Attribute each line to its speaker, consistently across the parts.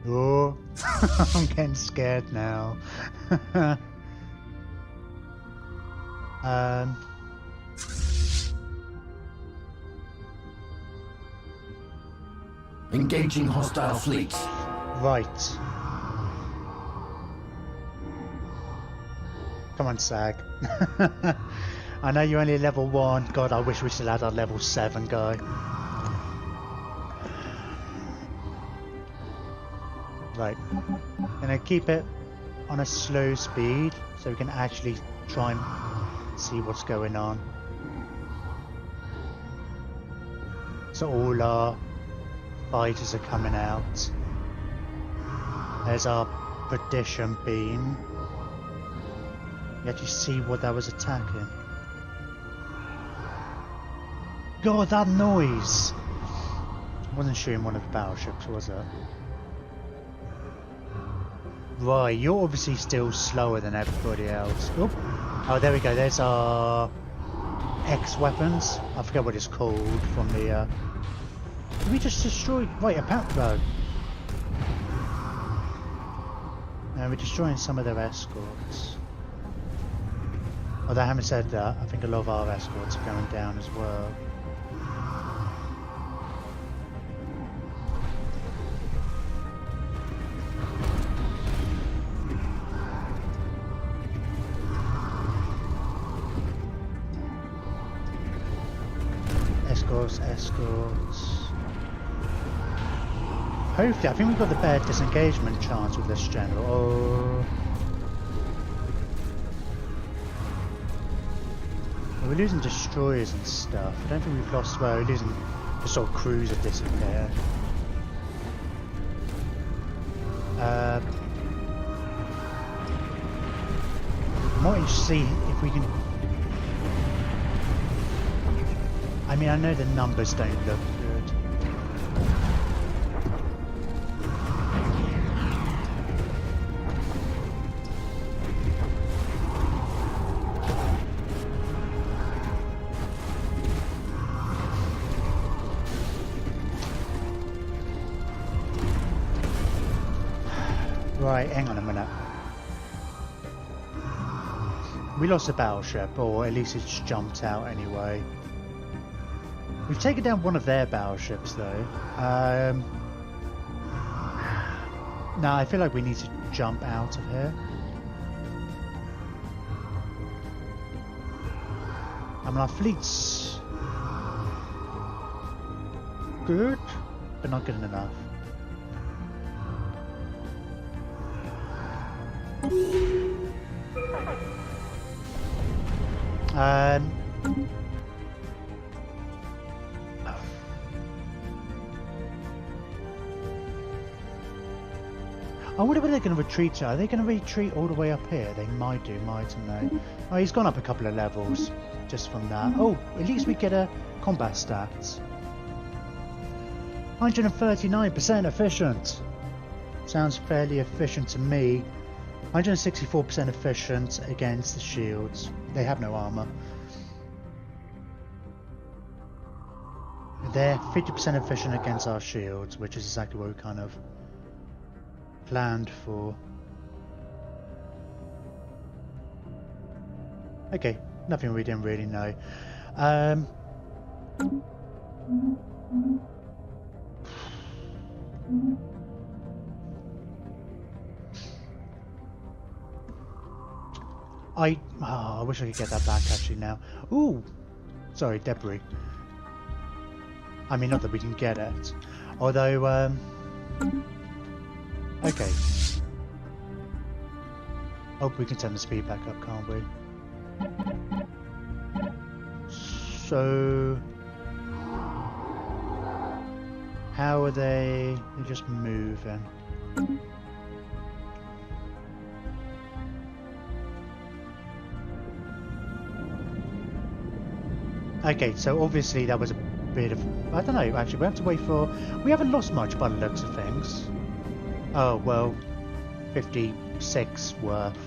Speaker 1: Oh, I'm getting scared now.
Speaker 2: Engaging hostile fleets.
Speaker 1: Right. Come on, Sag. I know you're only level 1. God, I wish we still had our level 7 guy. Right. Gonna keep it on a slow speed so we can actually try and see what's going on. So all our fighters are coming out. There's our perdition beam. You actually see what that was attacking. God, that noise! Wasn't shooting one of the battleships, was it? Right, you're obviously still slower than everybody else. Oop. Oh, there we go. There's our X weapons. I forget what it's called from the. Did we just destroy? Right, apparently. No, we're destroying some of their escorts. Although I haven't said that, I think a lot of our escorts are going down as well. Escorts. Hopefully, I think we've got the better disengagement chance with this general. Oh. We're losing destroyers and stuff. I don't think we've lost. Well, we're losing the sort of cruiser disappear. I might see if we can. I mean, I know the numbers don't look good. Right, hang on a minute. We lost a battleship, or at least it's jumped out anyway. We've taken down one of their battleships though. Now I feel like we need to jump out of here. I mean, our fleet's good, but not good enough. I wonder where they're going to retreat to. Are they going to retreat all the way up here? They might do, mightn't they? Oh, he's gone up a couple of levels just from that. Oh, at least we get a combat stats. 139% efficient. Sounds fairly efficient to me. 164% efficient against the shields. They have no armor. They're 50% efficient against our shields, which is exactly what we kind of planned for. Okay, nothing we didn't really know. I wish I could get that back actually now. Ooh, sorry, debris. I mean, not that we can get it. Although, okay. Oh, we can turn the speed back up, can't we? So, how are they? They're just moving. Okay, so obviously that was a bit of... I don't know, actually, we have to wait for... We haven't lost much by the looks of things. Oh, well, 56 worth.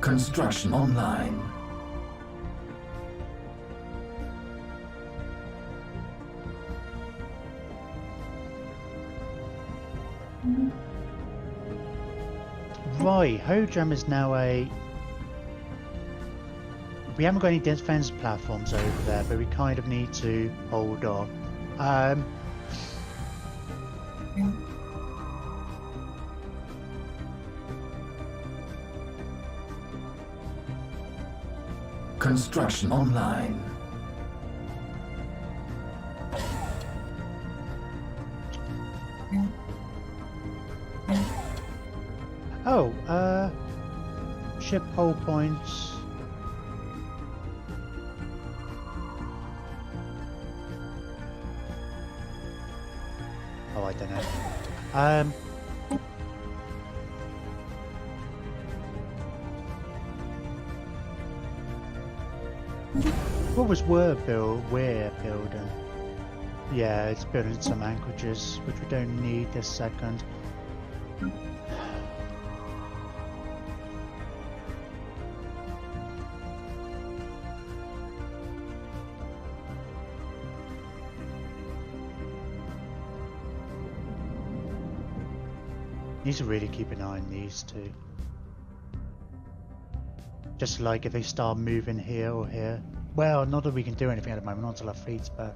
Speaker 2: Construction online.
Speaker 1: Right, Hojam is now a... We haven't got any defense platforms over there, but we kind of need to hold on.
Speaker 2: Construction online.
Speaker 1: Oh, ship hull points. Oh, I don't know. What was we're building? Yeah, it's building some anchorages, which we don't need this second. Need to really keep an eye on these two. Just like if they start moving here or here. Well, not that we can do anything at the moment, not until our fleet's back.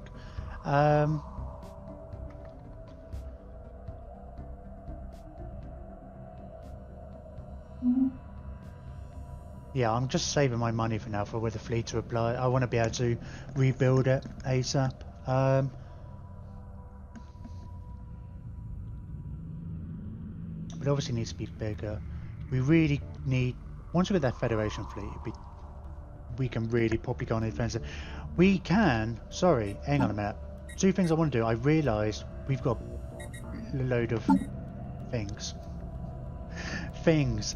Speaker 1: Yeah, I'm just saving my money for now for where the fleet to apply. I want to be able to rebuild it ASAP. But it obviously needs to be bigger. We really need, once we get that Federation fleet, we can really probably go on the offensive. We can, sorry, hang on a minute. Two things I want to do. I realise we've got a load of things.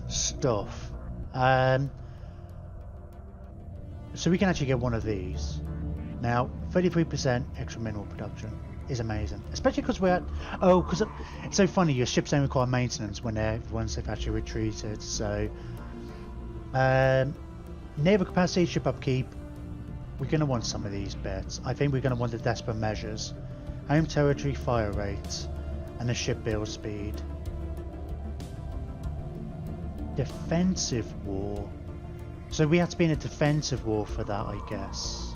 Speaker 1: Stuff. So we can actually get one of these. Now, 33% extra mineral production is amazing. Especially because we're at... Oh, because it's so funny, your ships don't require maintenance once they've actually retreated, so... naval capacity, ship upkeep. We're going to want some of these bits. I think we're going to want the desperate measures. Home territory, fire rates, and the ship build speed. Defensive war. So we have to be in a defensive war for that, I guess.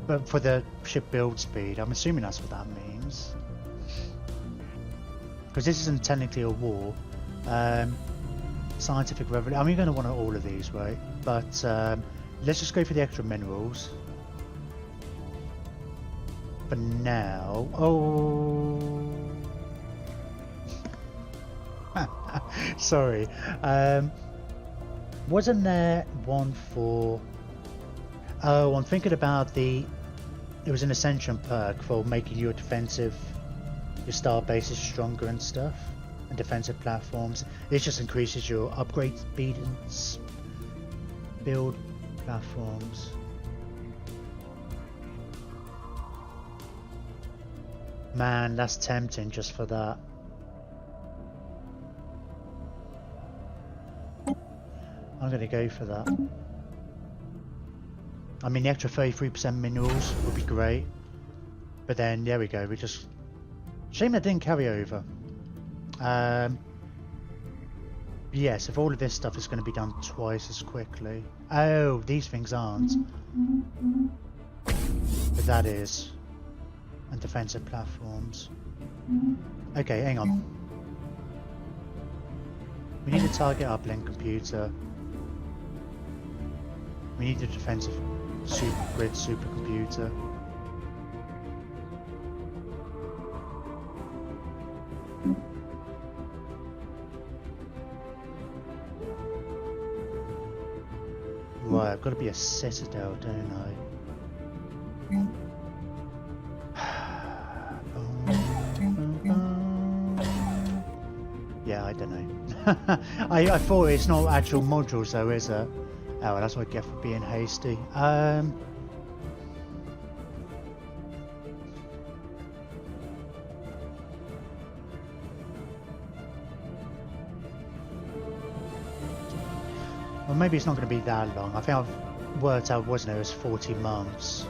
Speaker 1: But for the ship build speed, I'm assuming that's what that means. Because this isn't technically a war. Scientific revolution. I mean, you're going to want all of these, right? But let's just go for the extra minerals. For now. Oh. Sorry. Wasn't there one for... Oh, I'm thinking about the... It was an Ascension perk for making your defensive... Your star bases stronger and stuff. And defensive platforms. It just increases your upgrade speed and build platforms. Man, that's tempting just for that. I'm going to go for that. I mean, the extra 33% minerals would be great. But then, there we go. We just... Shame that didn't carry over. Yes, if all of this stuff is going to be done twice as quickly. Oh, these things aren't. But that is. And defensive platforms. Okay, hang on. We need a target uplink computer. We need a defensive grid supercomputer. Right, I've got to be a citadel, don't I? Yeah, I don't know. I thought it's not actual modules though, is it? Oh, well, that's what I get for being hasty. Well, maybe it's not going to be that long. I think I've worked out, wasn't it? It was 40 months.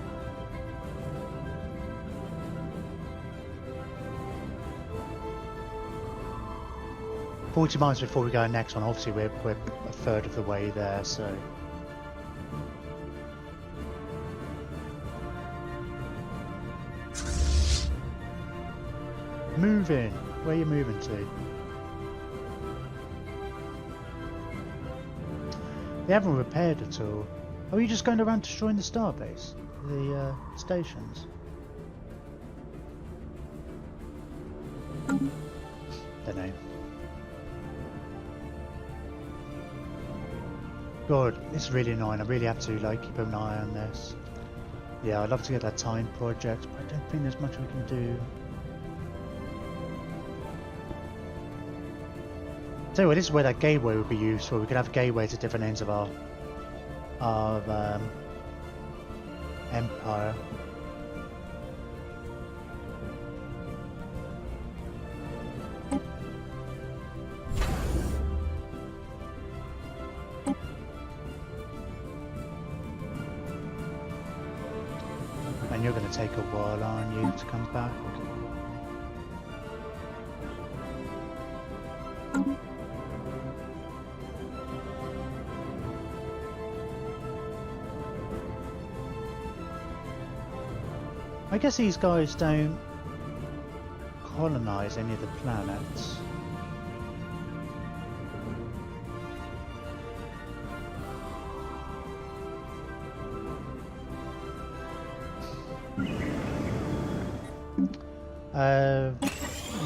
Speaker 1: 40 miles before we go next one. Obviously, we're a third of the way there, so. Moving. Where are you moving to? They haven't repaired at all. Are you just going around destroying the starbase? The stations? Don't know. God, it's really annoying. I really have to like keep an eye on this. Yeah, I'd love to get that time project, but I don't think there's much we can do. Tell you what, this is where that gateway would be useful. We could have gateways at different ends of our empire. And you're going to take a while, aren't you, to come back? I guess these guys don't colonize any of the planets.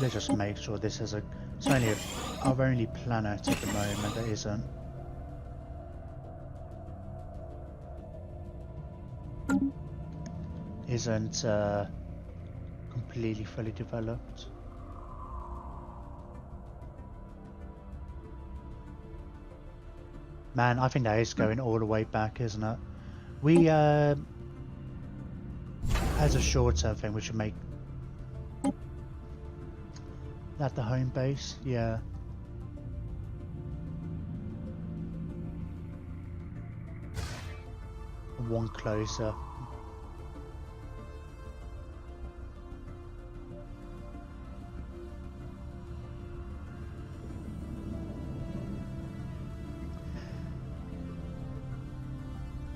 Speaker 1: Let's just make sure this is it's only our only planet at the moment that isn't completely fully developed. Man, I think that is going all the way back, isn't it? We, as a short-term thing, we should make that the home base, yeah. One closer.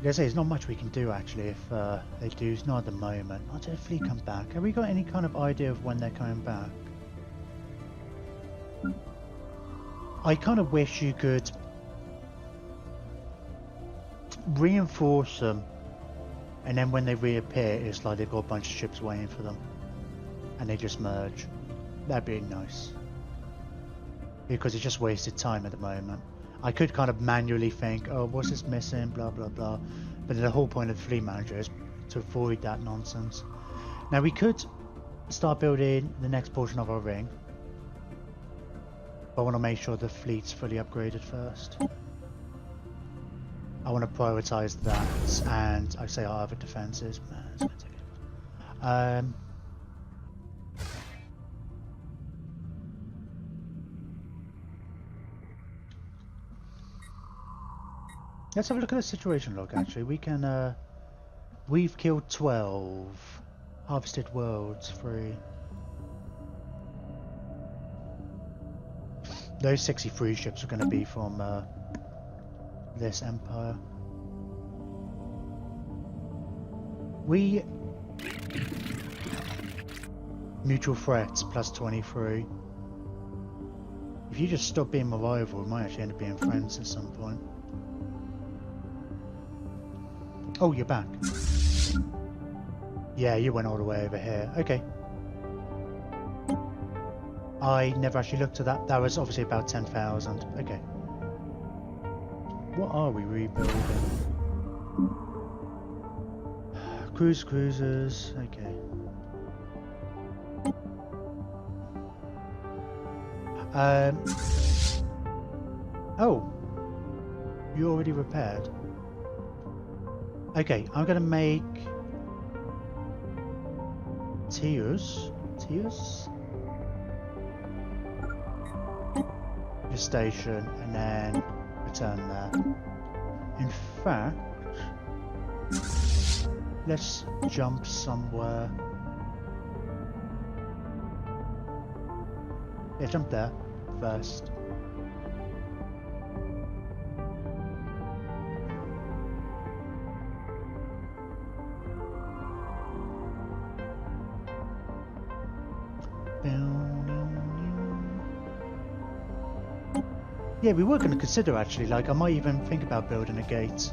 Speaker 1: Like I say, there's not much we can do actually if they do. It's not at the moment. I'll definitely come back. Have we got any kind of idea of when they're coming back? I kind of wish you could reinforce them, and then when they reappear, it's like they've got a bunch of ships waiting for them, and they just merge. That'd be nice. Because it's just wasted time at the moment. I could kind of manually think, oh, what's this missing, blah blah blah, but the whole point of the fleet manager is to avoid that nonsense. Now we could start building the next portion of our ring, but I want to make sure the fleet's fully upgraded first. I want to prioritize that, and I say our other defenses. Man, it's gonna take it. Let's have a look at the situation log. Actually, we can. We've killed 12, harvested worlds 3. Those 63 ships are going to be from this empire. We mutual threats plus 23. If you just stop being my rival, we might actually end up being friends at some point. Oh, you're back. Yeah, you went all the way over here. Okay. I never actually looked at that. That was obviously about 10,000. Okay. What are we rebuilding? Cruisers. Okay. Oh. You already repaired? Okay, I'm gonna make tiers. The station and then return there. In fact, let's jump somewhere. Yeah, jump there first. Yeah, we were going to consider actually, like I might even think about building a gate.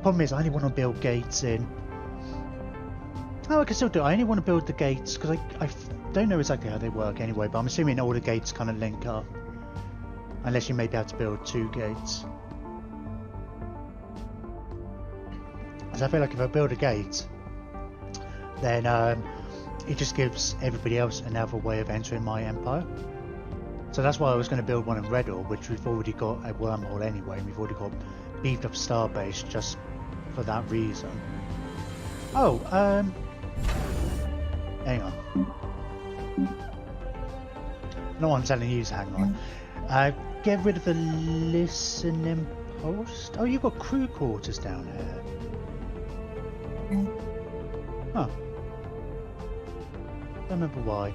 Speaker 1: Problem is I only want to build gates in... Oh, I can still do it. I only want to build the gates because I don't know exactly how they work anyway, but I'm assuming all the gates kind of link up. Unless you may be able to build 2 gates. Because I feel like if I build a gate, then it just gives everybody else another way of entering my empire. So that's why I was going to build one in Redor, which we've already got a wormhole anyway, and we've already got beefed up Starbase just for that reason. Oh, hang on. No, I'm telling you to hang on. Get rid of the listening post. Oh, you've got crew quarters down here. Huh. Don't remember why.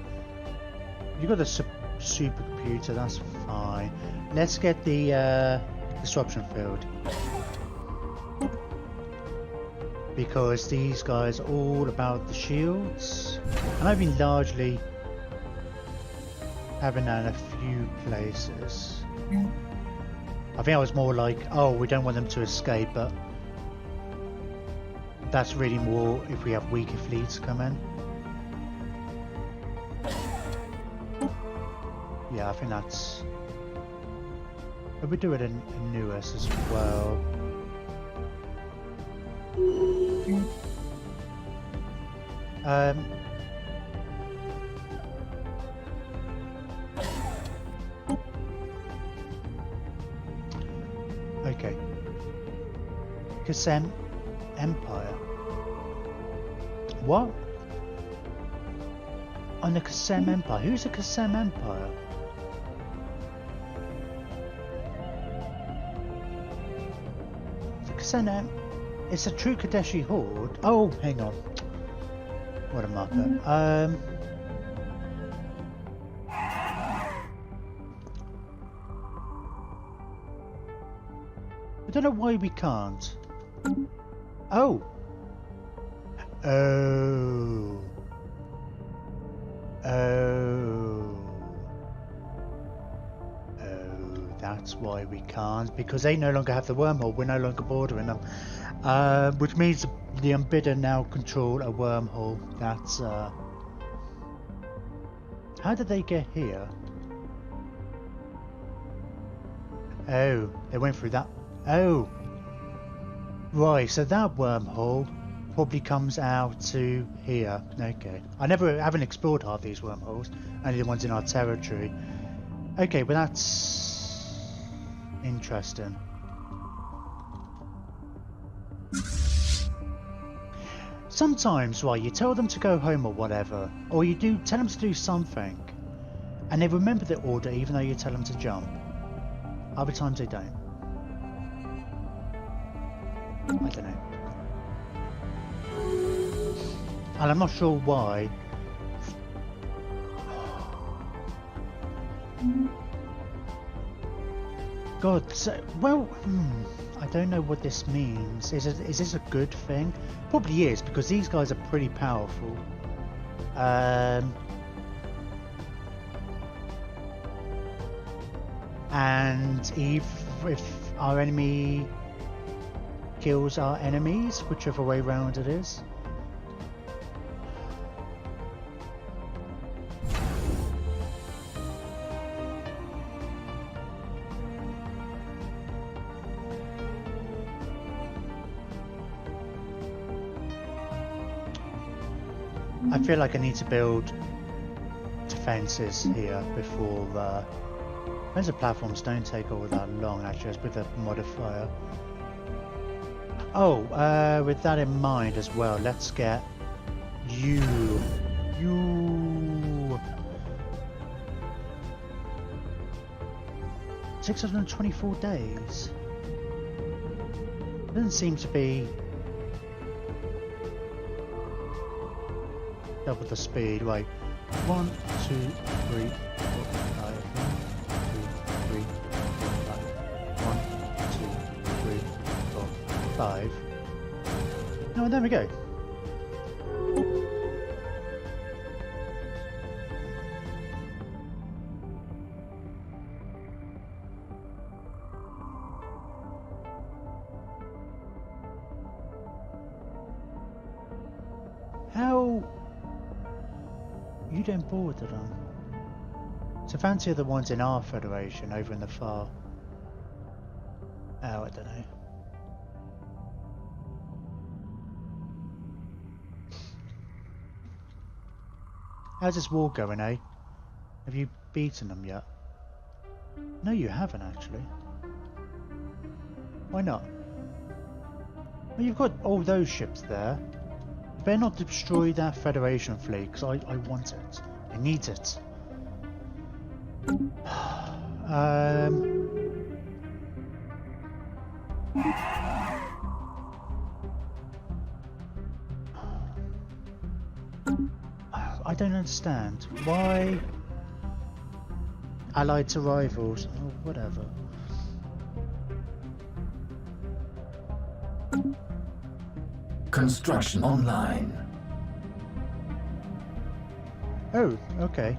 Speaker 1: You've got a supercomputer, that's fine. Let's get the disruption field. Because these guys are all about the shields. And I've been largely having that in a few places. I think I was more like, oh, we don't want them to escape, but that's really more if we have weaker fleets come in. Yeah, I think that's... But we do it in Newest as well. Okay. Kasem Empire. What? On the Kasem Empire? Who's the Kasem Empire? The Kasem... It's a true Kadeshi horde. Oh, hang on. What a marker. I don't know why we can't. Oh. Oh. Oh. Oh, that's why we can't. Because they no longer have the wormhole. We're no longer bordering them. Which means the Unbidden now control a wormhole. That's how did they get here? Oh, they went through that. Oh, right. So that wormhole probably comes out to here. Okay, haven't explored half these wormholes. Only the ones in our territory. Okay, but that's interesting. Sometimes, right, you tell them to go home or whatever, or you do tell them to do something, and they remember the order even though you tell them to jump. Other times they don't. I don't know. And I'm not sure why. God, so, well, I don't know what this means. Is this a good thing? Probably is, because these guys are pretty powerful. And if our enemy kills our enemies, whichever way round it is. I feel like I need to build defences here before defensive platforms don't take all that long actually, with the modifier. Oh, with that in mind as well, let's get you 624 days. Doesn't seem to be double the speed. Wait, 1, 2, 3, 4, 5. 1, 2, 3, 4, 5. Oh, there we go. You don't bother them. So fancy the ones in our Federation over in the far. Oh, I don't know. How's this war going, eh? Have you beaten them yet? No, you haven't actually. Why not? Well, you've got all those ships there. You better not destroy that Federation fleet, because I want it. I need it. I don't understand. Why? Allied to rivals? Oh, whatever.
Speaker 2: Construction online.
Speaker 1: Oh, okay.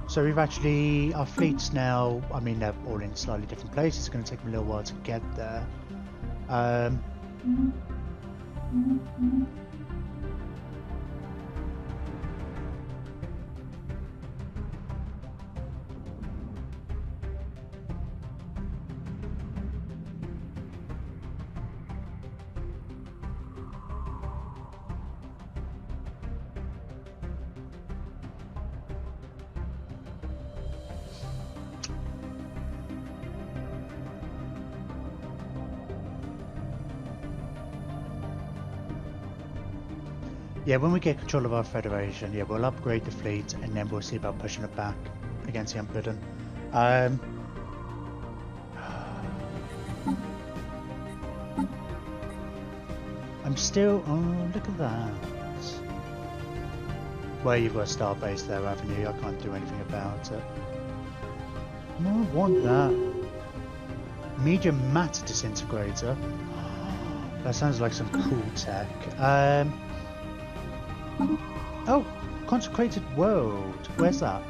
Speaker 1: So we've actually, our fleet's now, I mean they're all in slightly different places, it's going to take them a little while to get there. Yeah, when we get control of our Federation, yeah, we'll upgrade the fleet and then we'll see about pushing it back against the Unbidden. I'm still... Oh, look at that. Well, you've got a star base there, haven't you? I can't do anything about it. No, I want that. Medium matter disintegrator. That sounds like some cool tech. Oh, consecrated world. Where's that?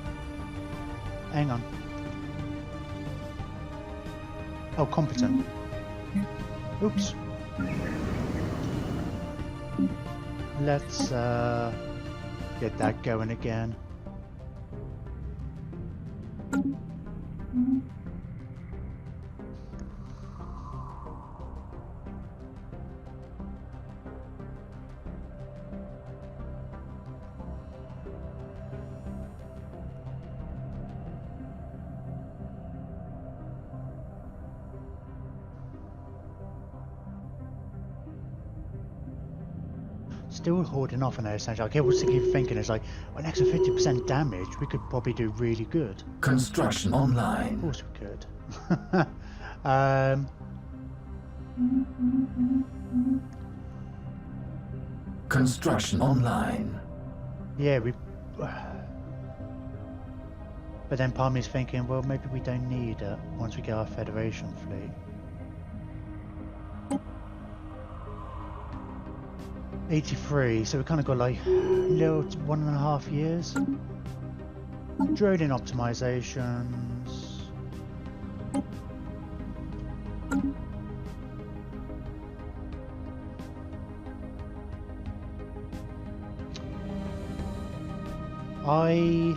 Speaker 1: Hang on. Oh, competent. Oops. Let's get that going again. Still holding off on those things. I keep thinking it's like an extra 50% damage. We could probably do really good.
Speaker 2: Construction online.
Speaker 1: Of course we could.
Speaker 2: Construction online.
Speaker 1: Yeah, we. But then part of me is thinking, well, maybe we don't need it once we get our Federation fleet. '83, so we kind of got like little 1.5 years. Drone in optimizations. I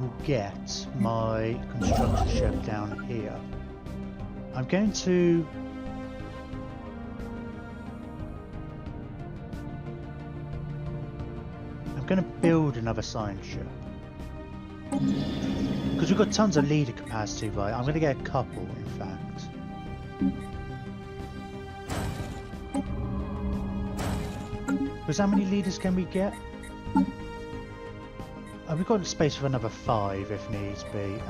Speaker 1: will get my construction ship down here. I'm going to build another science ship because we've got tons of leader capacity, right? I'm going to get a couple, in fact. Because how many leaders can we get? We've got space for another 5 if needs be.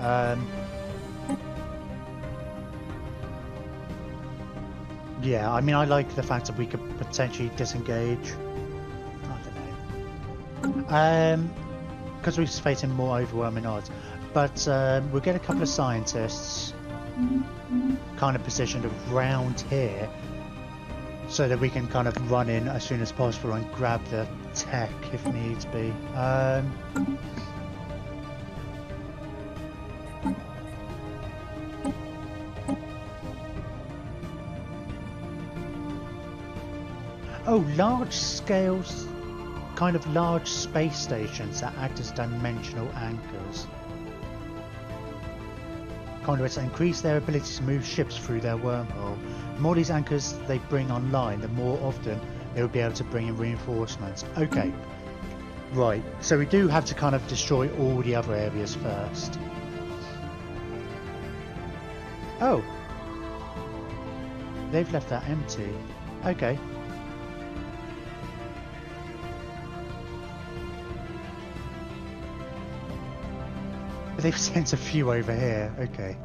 Speaker 1: Yeah, I mean, I like the fact that we could potentially disengage. Because we're facing more overwhelming odds, but we'll get a couple of scientists kind of positioned around here so that we can kind of run in as soon as possible and grab the tech if needs be. Oh, large scales. kind of large space stations that act as dimensional anchors. Conduits that increase their ability to move ships through their wormhole. The more these anchors they bring online, the more often they will be able to bring in reinforcements. Okay, right, so we do have to kind of destroy all the other areas first. Oh, they've left that empty. Okay. They've sent a few over here. Okay.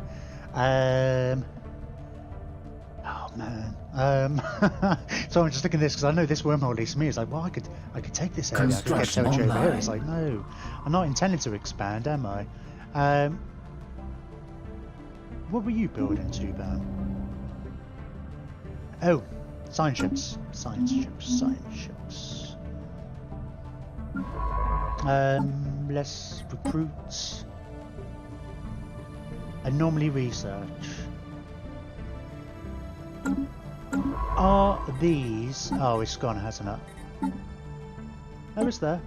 Speaker 1: Oh man. So I'm just looking at this because I know this wormhole leads to me. It's like, well, I could take this area. I could get territory over here. It's like, no, I'm not intending to expand, am I? What were you building, Tuban? Oh, science ships. Science ships. Let's recruit. Anomaly research. Are these... Oh, it's gone, hasn't it? Oh, it's there.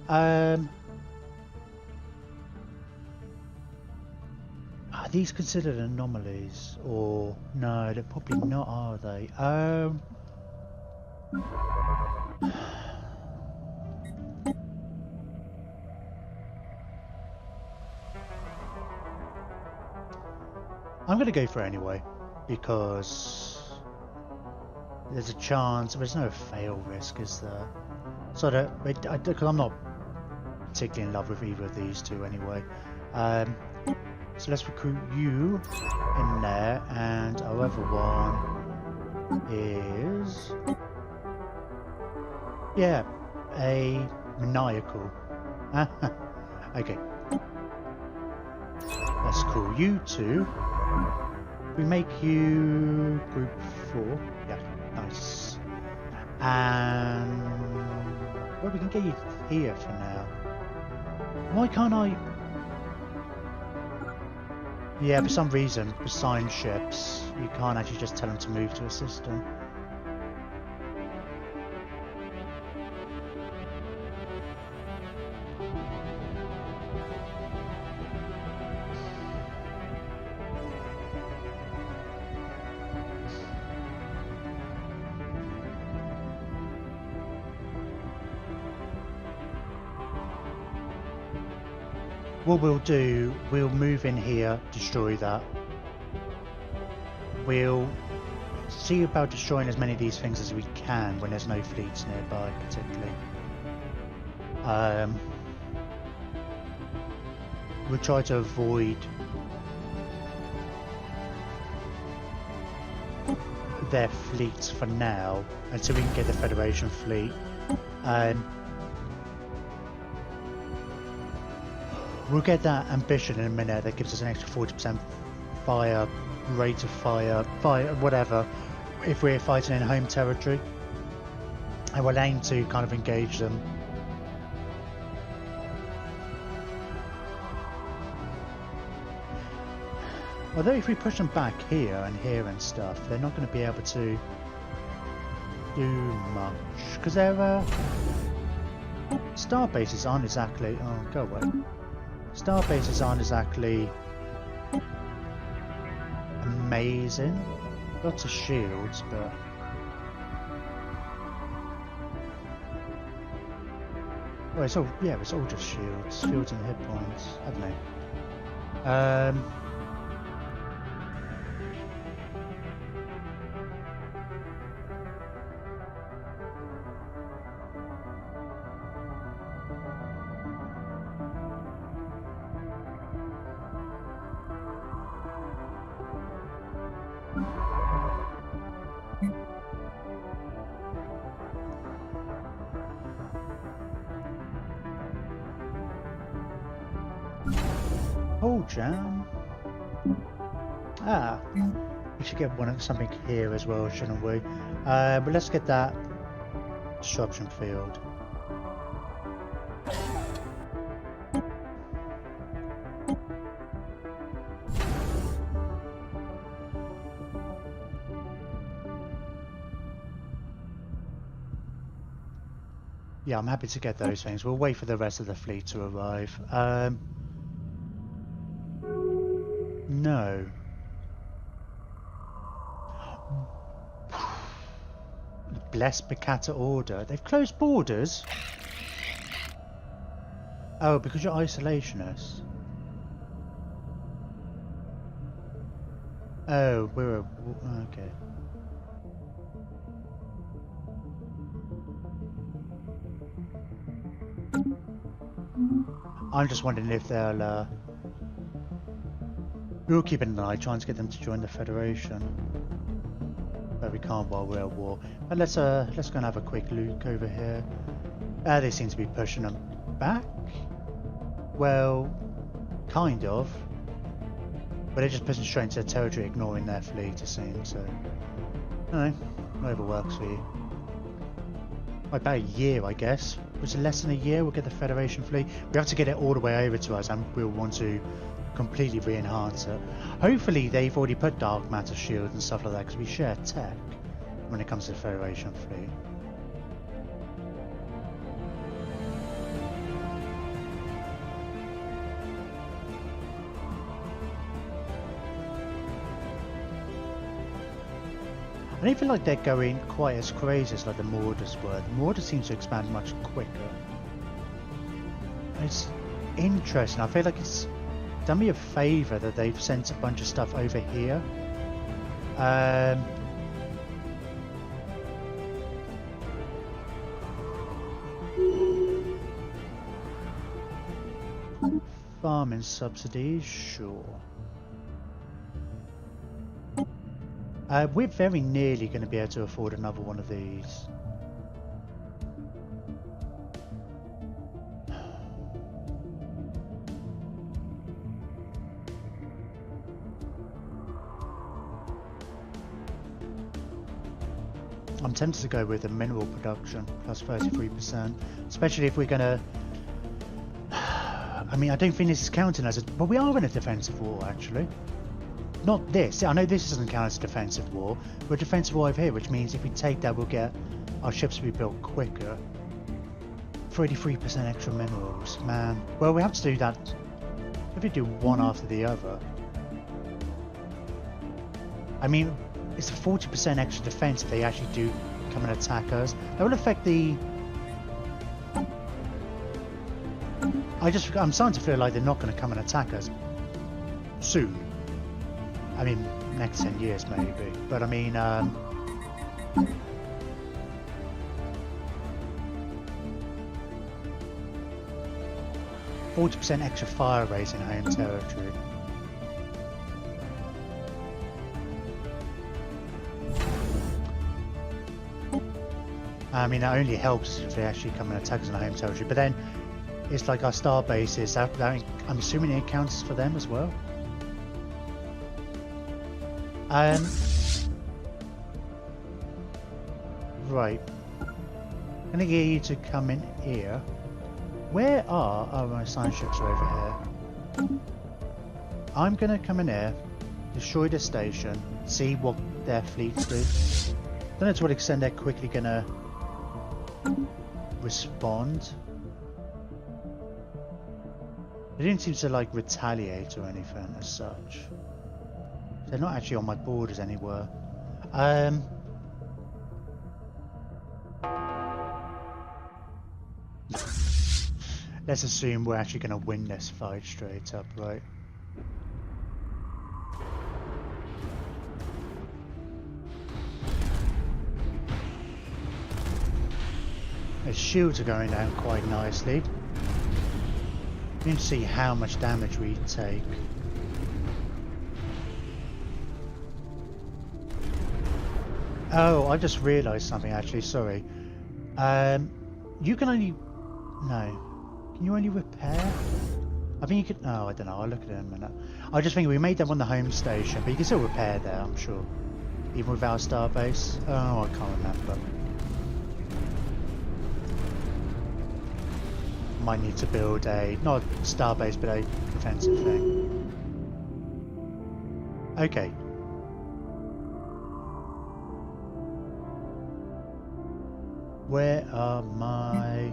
Speaker 1: Are these considered anomalies? Or... No, they're probably not, are they? I'm going to go for it anyway, because there's a chance, there's no fail risk, is there? So because I'm not particularly in love with either of these two anyway. So let's recruit you in there, and our other one is... Yeah, a maniacal. Okay. Let's call you two. We make you group 4. Yeah, nice. And well, we can get you here for now. Why can't I? Yeah, for some reason, with science ships, you can't actually just tell them to move to a system. What we'll do, we'll move in here, destroy that. We'll see about destroying as many of these things as we can when there's no fleets nearby, particularly. We'll try to avoid their fleets for now, until we can get the Federation fleet. We'll get that ambition in a minute. That gives us an extra 40% fire, rate of fire, whatever, if we're fighting in home territory. And we'll aim to kind of engage them. Although if we push them back here and stuff, they're not going to be able to do much. Because their star bases aren't exactly... Oh, go away. Star bases aren't exactly amazing. Lots of shields, but well, it's all it's all just shields and hit points, haven't they? Oh, jam. Ah, we should get something here as well, shouldn't we? But let's get that disruption field. Yeah, I'm happy to get those things. We'll wait for the rest of the fleet to arrive. No. Bless Bacata order. They've closed borders? Oh, because you're isolationists. Oh, we're a... okay. I'm just wondering if they'll... We'll keep an eye trying to get them to join the Federation. But we can't while we're at war. But let's go and have a quick look over here. They seem to be pushing them back. Well, kind of. But they're just pushing straight into their territory, ignoring their fleet, it seems. So, I don't know, whatever works for you. About a year, I guess. Was it less than a year? We'll get the Federation fleet. We have to get it all the way over to us, and we'll want to completely re-enhance it. Hopefully, they've already put dark matter shields and stuff like that, because we share tech when it comes to the Federation fleet. I don't feel like they're going quite as crazy as like the Mordors were. The Mordors seems to expand much quicker. It's interesting. I feel like it's done me a favour that they've sent a bunch of stuff over here. Farming subsidies, sure. We're very nearly going to be able to afford another one of these. I'm tempted to go with the mineral production plus 33%, especially if we're going to... I mean, I don't think this is counting as a... But we are in a defensive war, actually. Not this. I know this doesn't count as a defensive war. We're a defensive war over here, which means if we take that, we'll get our ships to be built quicker. 33% extra minerals, man. Well, we have to do that. If we do one after the other. I mean, it's a 40% extra defense if they actually do come and attack us. That will affect the... I'm starting to feel like they're not going to come and attack us soon. I mean, next 10 years maybe, but I mean, 40% extra fire rate in home territory. I mean, that only helps if they actually come and attack us in our home territory, but then it's like our star bases, I'm assuming it counts for them as well. Right. I'm gonna get you to come in here. Where are... Oh, my science ships are over here. I'm gonna come in here, destroy the station, see what their fleets do. Don't know to what extent they're quickly gonna respond. They didn't seem to like retaliate or anything as such. They're not actually on my borders anywhere. Let's assume we're actually going to win this fight straight up, right? The shields are going down quite nicely. You can see how much damage we take. Oh, I just realised something actually, sorry. You can only... No. Can you only repair? I think you could... No, I don't know, I'll look at it in a minute. I just think we made them on the home station, but you can still repair there, I'm sure. Even without a starbase. Oh, I can't remember. Might need to build a... Not a starbase, but a defensive thing. Okay. Where are my...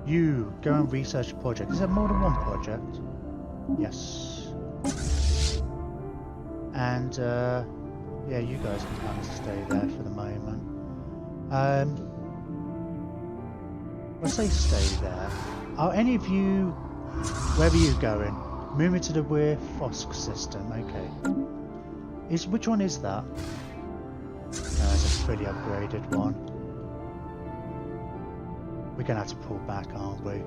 Speaker 1: You, go and research a project. Is there more than one project? Yes. And, yeah, you guys can kind of stay there for the moment. I'll say stay there. Are any of you... Where are you going? Move into the Weir Fosk system, okay. Which one is that? No, it's a fully upgraded one. We're gonna have to pull back, aren't we?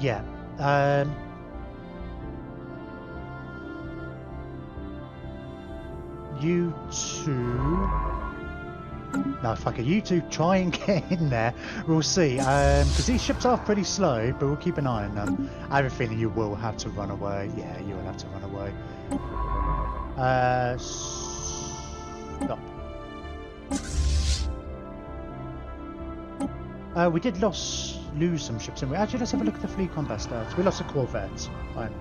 Speaker 1: Yeah. You two... No, fuck it. You two try and get in there. We'll see. Because these ships are pretty slow, but we'll keep an eye on them. I have a feeling you will have to run away. Yeah, you will have to run away. Stop. We did lose some ships, didn't we? Actually, let's have a look at the fleet combat stats. We lost a corvette. Fine.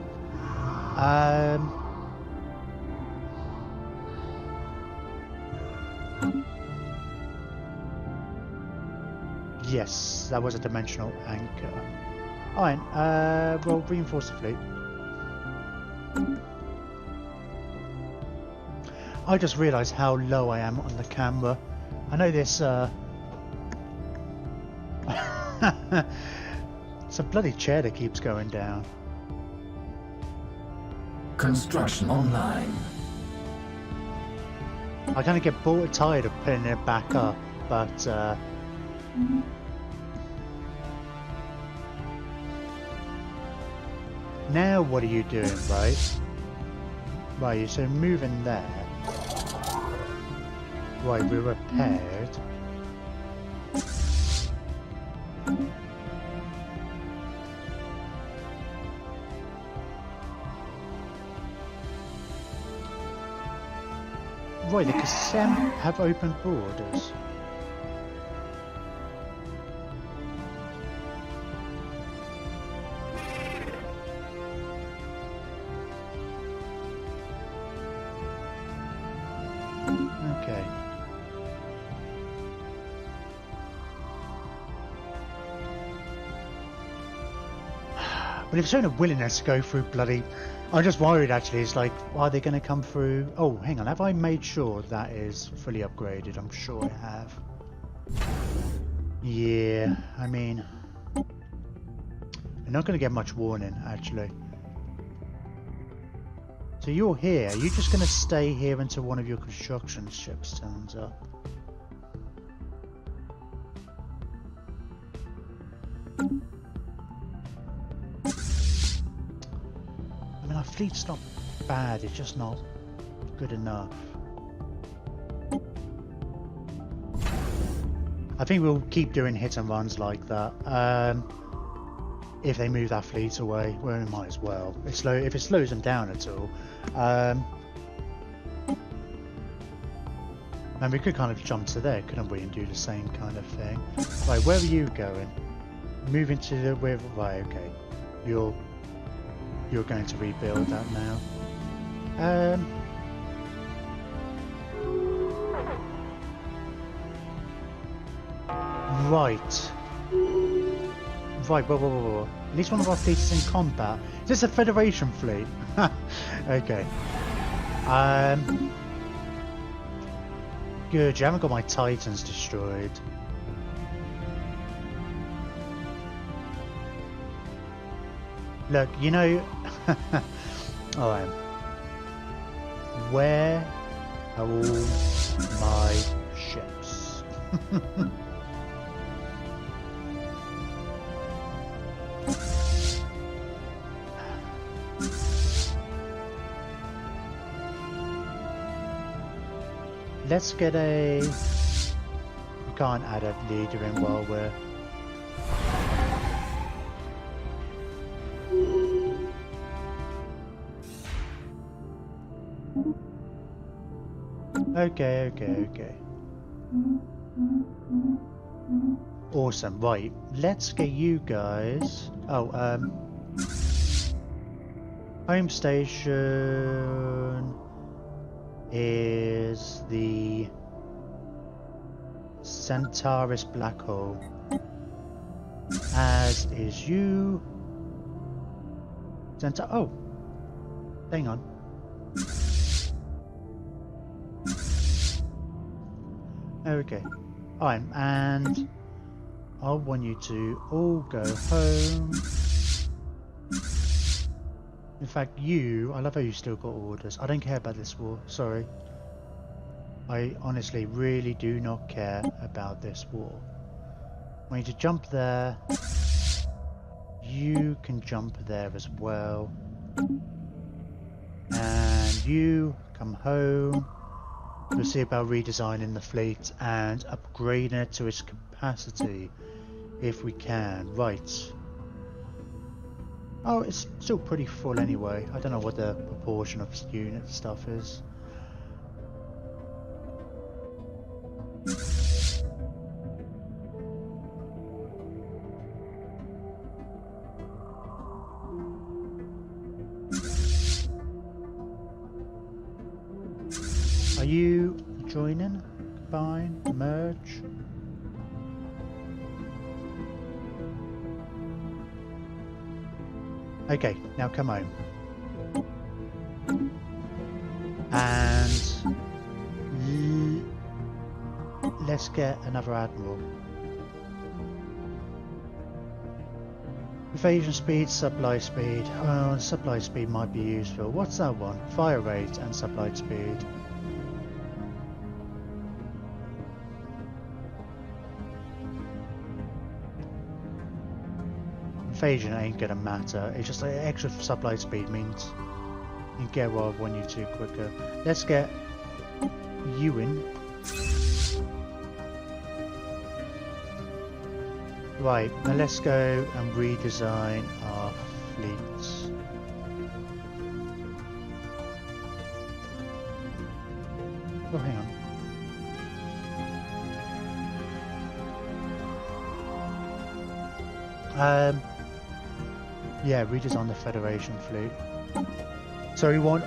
Speaker 1: Yes, that was a dimensional anchor. Alright, we'll reinforce the fleet. I just realised how low I am on the camera. I know this, it's a bloody chair that keeps going down.
Speaker 2: Construction online.
Speaker 1: I kind of get bored, tired of putting it back up, but now what are you doing, right? Right, so moving there. Right, we're repaired. Right, the Kasem have open borders. Okay. But they've shown a willingness to go through bloody... I'm just worried actually, it's like, are they going to come through... Oh, hang on, have I made sure that is fully upgraded? I'm sure I have. Yeah, I mean... We're not going to get much warning, actually. So you're here, are you just going to stay here until one of your construction ships turns up? I mean, our fleet's not bad, it's just not good enough. I think we'll keep doing hit and runs like that. If they move that fleet away, well, we might as well. If it slows them down at all. And we could kind of jump to there, couldn't we, and do the same kind of thing. Right, where are you going? Moving to the... Right, okay. You're going to rebuild that now. Right. Right, whoa. At least one of our fleets is in combat. Is this a Federation fleet? Okay. Good, you haven't got my Titans destroyed. Look, you know... Alright. Where are all my ships? Let's get a... We can't add a leader in while we're... Okay. Awesome. Right, let's get you guys. Oh, home station is the Stellaris black hole, as is you. Oh, hang on. Okay. Alright, and I want you to all go home. In fact, I love how you still got orders. I don't care about this war, sorry. I honestly really do not care about this war. I want you to jump there. You can jump there as well. And you come home. We'll see about redesigning the fleet and upgrading it to its capacity if we can. Right. Oh, it's still pretty full anyway. I don't know what the proportion of unit stuff is. Are you joining? Combine? Merge? Okay, now come home. And let's get another admiral. Invasion speed, supply speed. Oh, supply speed might be useful. What's that one? Fire rate and supply speed. Invasion ain't gonna matter. It's just like extra supply speed means you get where I want you to quicker. Let's get you in. Right, now let's go and redesign our fleets. Oh, hang on. Yeah, redesign the Federation fleet. So we want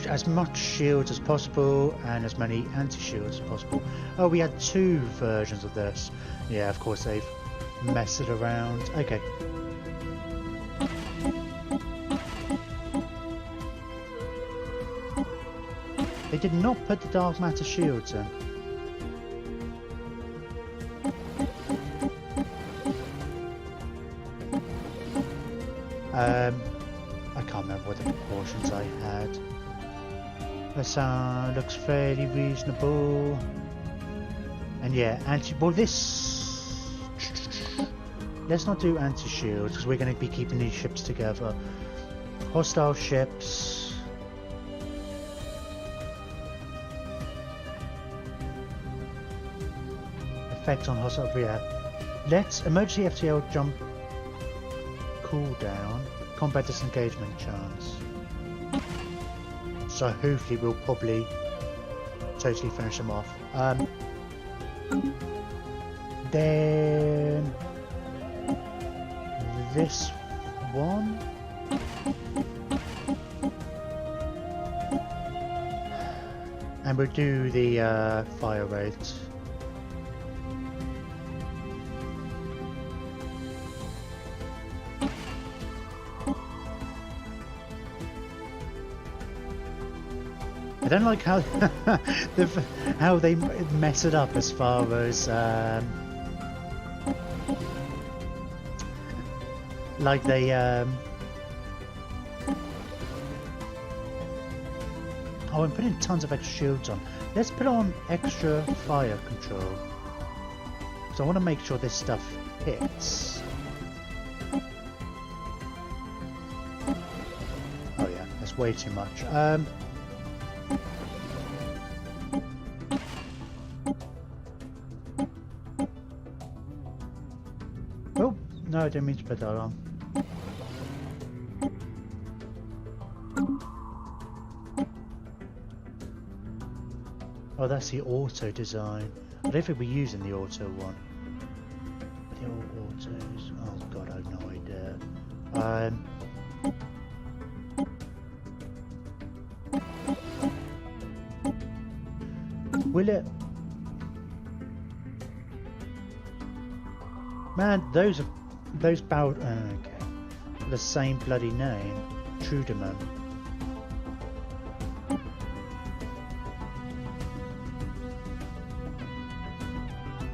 Speaker 1: as much shields as possible and as many anti-shields as possible. Oh, we had 2 versions of this. Yeah, of course they've messed it around. Okay. They did not put the dark matter shields in. I can't remember what the proportions I had. This looks fairly reasonable. And yeah, let's not do anti-shields because we're going to be keeping these ships together. Hostile ships. Effect on hostile. Yeah. Let's emergency FTL jump. Cooldown, combat disengagement chance. So hopefully we'll probably totally finish them off. Then this one. And we'll do the fire rate. I don't like how how they mess it up as far as like they oh, I'm putting tons of extra shields on. Let's put on extra fire control. So I want to make sure this stuff hits. Oh yeah, that's way too much. Oh, no, I didn't mean to put that on. Oh, that's the auto design. I don't think we're using the auto one. Still autos. Oh god, I have no idea. Will it? Man, those barrel. Okay, the same bloody name, Trudeman.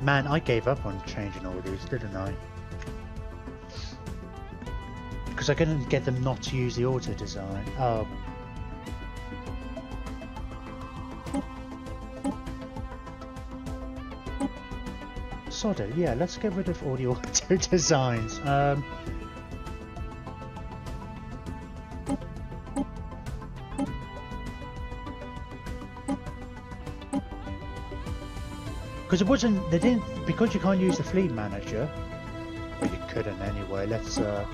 Speaker 1: Man, I gave up on changing all these, didn't I? Because I couldn't get them not to use the auto design. Oh. Sod it, yeah, let's get rid of all the auto designs. Because it wasn't, they didn't, because you can't use the fleet manager. Well, you couldn't anyway. Let's, I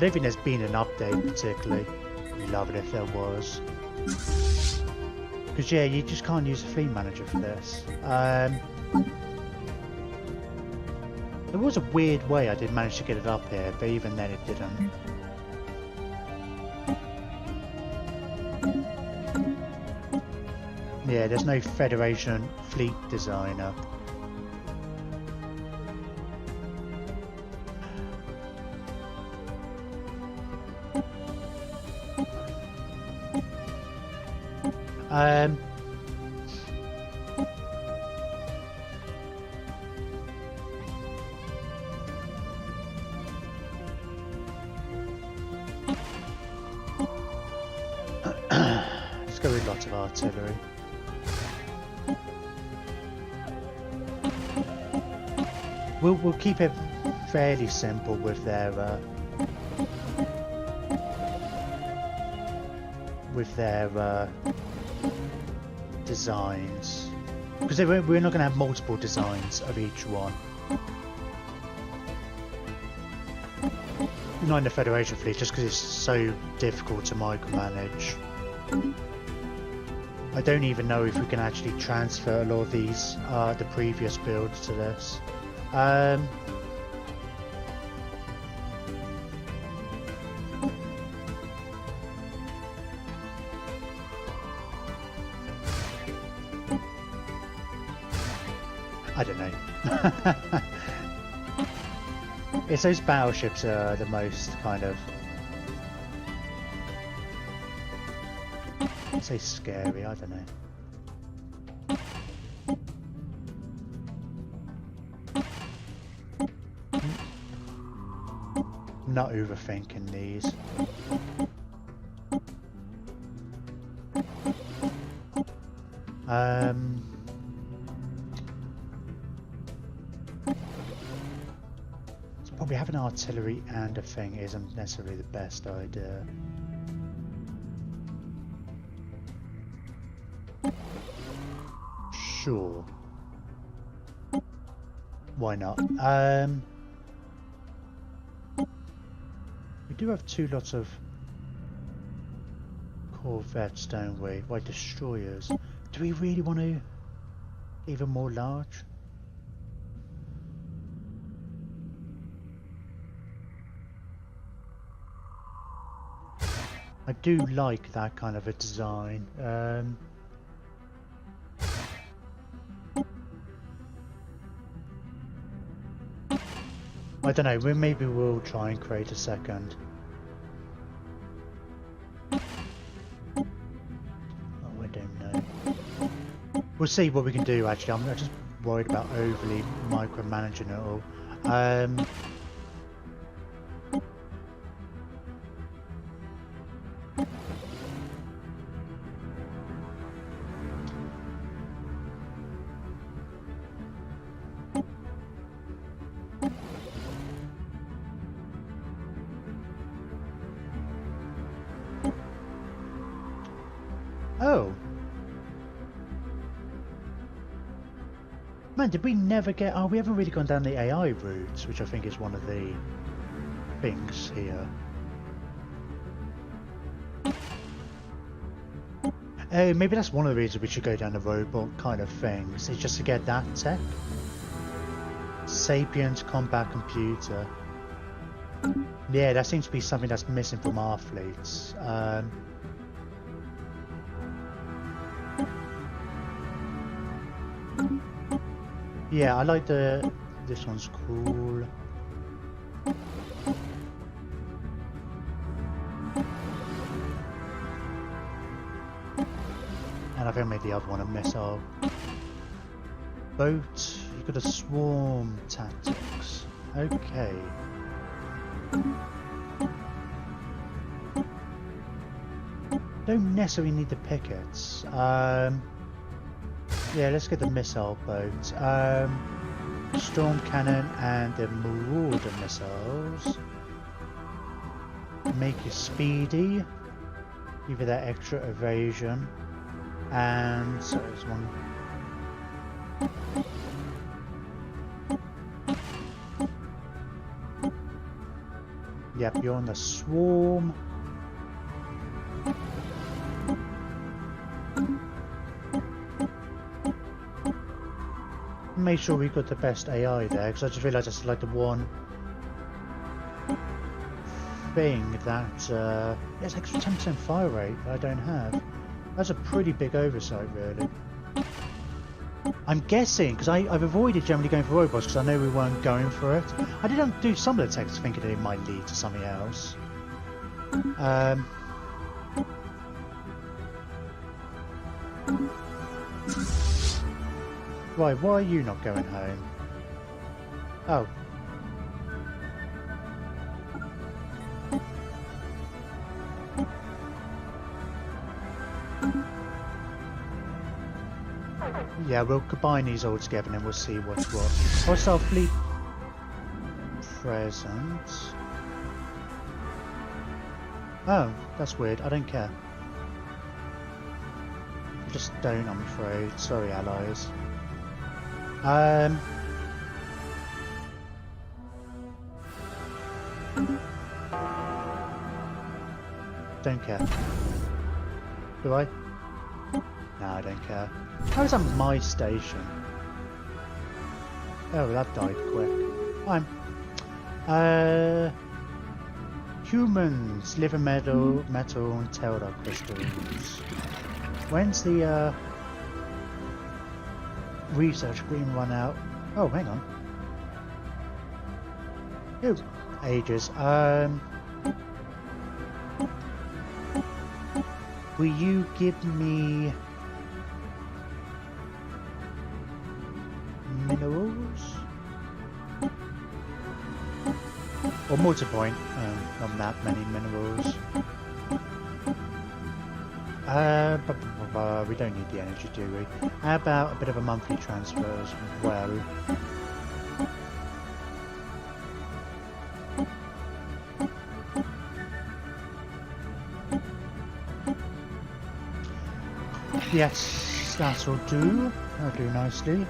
Speaker 1: don't think there's been an update particularly. I'd love it if there was. Because yeah, you just can't use the fleet manager for this. There was a weird way I did manage to get it up here, but even then it didn't. Yeah, there's no Federation fleet designer. Let's go with lots of artillery. We'll keep it fairly simple with their designs, because we're not going to have multiple designs of each one. Not in the Federation fleet, just because it's so difficult to micromanage. I don't even know if we can actually transfer a lot of these the previous builds to this. I don't know. It's those battleships are the most kind of, I'd say scary, I don't know. Not overthinking these. So probably having artillery and a thing isn't necessarily the best idea. Sure. Why not? We do have two lots of corvettes, don't we? Why destroyers? Do we really want to even more large? I do like that kind of a design. I don't know, maybe we'll try and create a second. Oh, I don't know. We'll see what we can do actually. I'm just worried about overly micromanaging it all. Oh. Man, did we never get... Oh, we haven't really gone down the AI routes, which I think is one of the things here. Maybe that's one of the reasons we should go down the robot kind of things. It's just to get that tech. Sapient combat computer. Yeah, that seems to be something that's missing from our fleets. Yeah, I like this one's cool. And I think I made the other one a missile. Boat, you've got a swarm tactics. Okay. Don't necessarily need the pickets. Yeah, let's get the missile boat. Storm cannon and the Marauder missiles. Make it speedy. Give it that extra evasion. And so there's one. Yep, you're on the swarm. Make sure we've got the best AI there, because I just realised that's like the one thing that it's extra 10% fire rate that I don't have. That's a pretty big oversight, really. I'm guessing, because I've avoided generally going for robots because I know we weren't going for it. I didn't do some of the text thinking that it might lead to something else. Right, why are you not going home? Oh. Yeah, we'll combine these all together and then we'll see what's what. What's our fleet present? Oh, that's weird. I don't care. I just don't, I'm afraid. Sorry, allies. Don't care. Do I? No, I don't care. How is that my station? Oh, that died quick. Fine. Humans live in metal and Teldar crystals. When's the research green run out? Oh, hang on. Ew, ages. Will you give me minerals? Or multi-point, not that many minerals. We don't need the energy, do we? How about a bit of a monthly transfer as well? Yes, that'll do. That'll do nicely.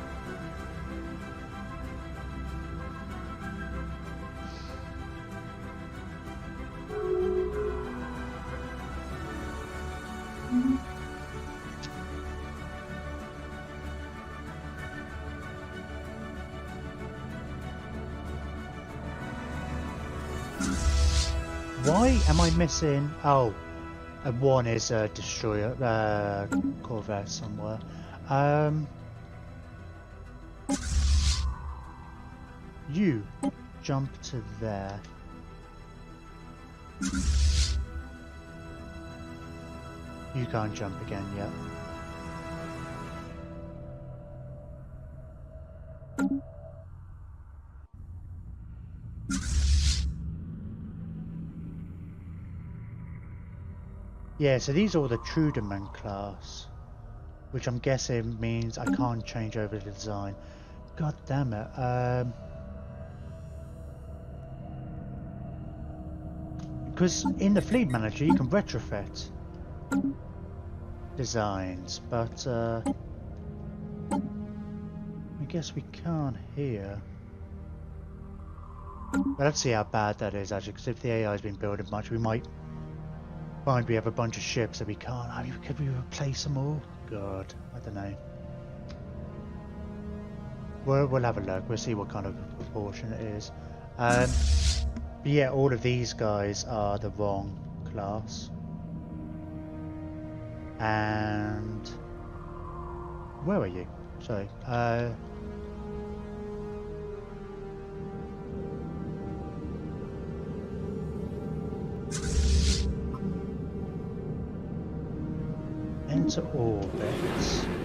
Speaker 1: Why am I missing? Oh, one is a destroyer, corvette somewhere. You jump to there. You can't jump again yet. Yeah, so these are all the Trudeman class, which I'm guessing means I can't change over the design. God damn it. Because in the Fleet Manager you can retrofit designs, but I guess we can't here. But let's see how bad that is actually, because if the AI has been building much, we might find we have a bunch of ships that we can't. I mean, could we replace them all? God, I don't know. We'll have a look. We'll see what kind of proportion it is. But yeah, all of these guys are the wrong class. And where are you? Sorry. Enter orbit.